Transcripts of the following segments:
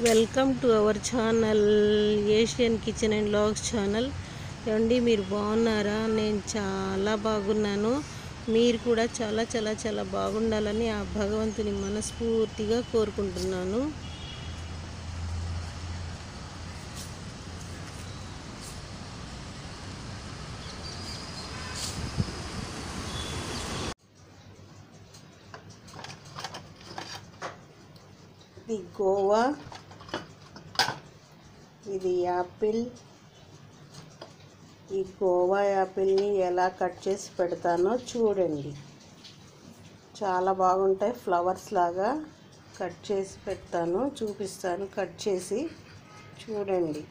Welcome to our channel Asian kitchen and vlogs channel. ఏమండి, మీరు బాగున్నారా? నేను చాలా బాగున్నాను. మీరు కూడా చాలా చాలా చాలా బాగుండాలని ఆ భగవంతుని మనస్ఫూర్తిగా కోరుకుంటున్నాను. ఇది గోవా, ఇది యాపిల్. ఈ గోవా యాపిల్ని ఎలా కట్ చేసి పెడతానో చూడండి. చాలా బాగుంటాయి, ఫ్లవర్స్ లాగా కట్ చేసి పెడతాను, చూపిస్తాను. కట్ చేసి చూడండి.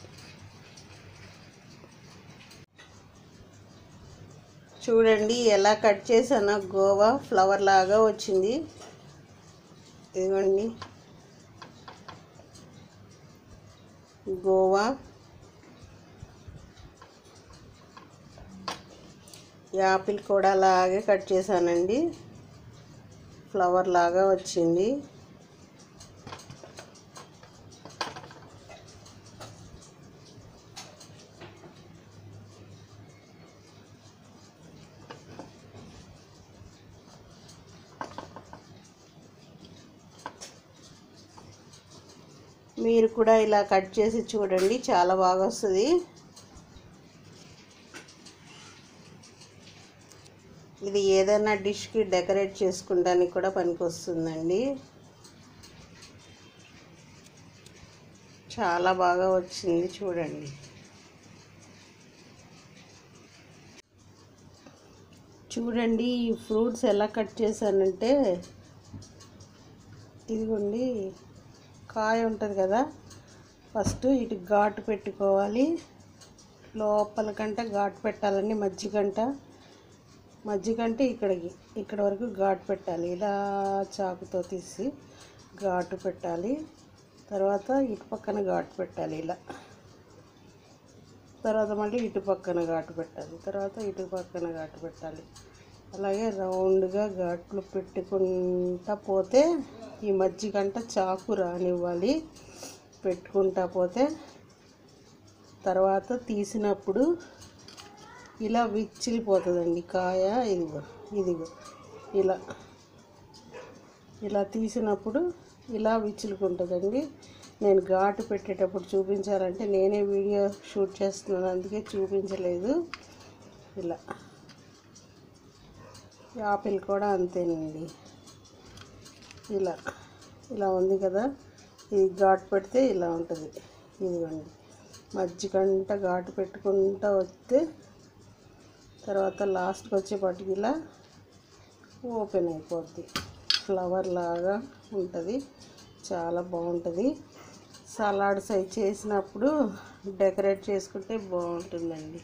చూడండి ఎలా కట్ చేసానో. గోవా ఫ్లవర్ లాగా వచ్చింది. ఇదిగోండి గోవా. యాపిల్ కూడా అలాగే కట్ చేశానండి, ఫ్లవర్ లాగా వచ్చింది. మీరు కూడా ఇలా కట్ చేసి చూడండి, చాలా బాగా వస్తుంది. ఇది ఏదైనా డిష్కి డెకరేట్ చేసుకుంటానికి కూడా పనికొస్తుందండి. చాలా బాగా వచ్చింది చూడండి. చూడండి ఈ ఫ్రూట్స్ ఎలా కట్ చేశానంటే, ఇదిగోండి కాయ ఉంటుంది కదా, ఫస్ట్ ఇటు ఘాటు పెట్టుకోవాలి. లోపల కంట ఘాటు పెట్టాలండి, మధ్యకంటే ఇక్కడ వరకు ఘాటు పెట్టాలి. ఇలా చాకుతో తీసి ఘాటు పెట్టాలి. తర్వాత ఇటు పక్కన ఘాటు పెట్టాలి ఇలా. తర్వాత మళ్ళీ ఇటు పక్కన ఘాటు పెట్టాలి. తర్వాత ఇటు పక్కన ఘాటు పెట్టాలి. అలాగే రౌండ్గా ఘాట్లు పెట్టుకుంటా పోతే ఈ మధ్యకంట చాకు రానివ్వాలి. పెట్టుకుంటా పోతే తర్వాత తీసినప్పుడు ఇలా విచ్చిలిపోతుందండి కాయ. ఇదిగో ఇలా తీసినప్పుడు ఇలా విచ్చులుకుంటుందండి. నేను ఘాటు పెట్టేటప్పుడు చూపించాలంటే నేనే వీడియో షూట్ చేస్తున్నాను, అందుకే చూపించలేదు. యాపిల్ కూడా అంతేనండి. ఇలా ఉంది కదా, ఇది ఘాటు పెడితే ఇలా ఉంటుంది. ఇదిగోండి మధ్యకంట ఘాటు పెట్టుకుంటూ వస్తే తర్వాత లాస్ట్కి వచ్చేపాటికి ఇలా ఓపెన్ అయిపోద్ది. ఫ్లవర్ లాగా ఉంటుంది, చాలా బాగుంటుంది. సలాడ్స్ అవి చేసినప్పుడు డెకరేట్ చేసుకుంటే బాగుంటుందండి.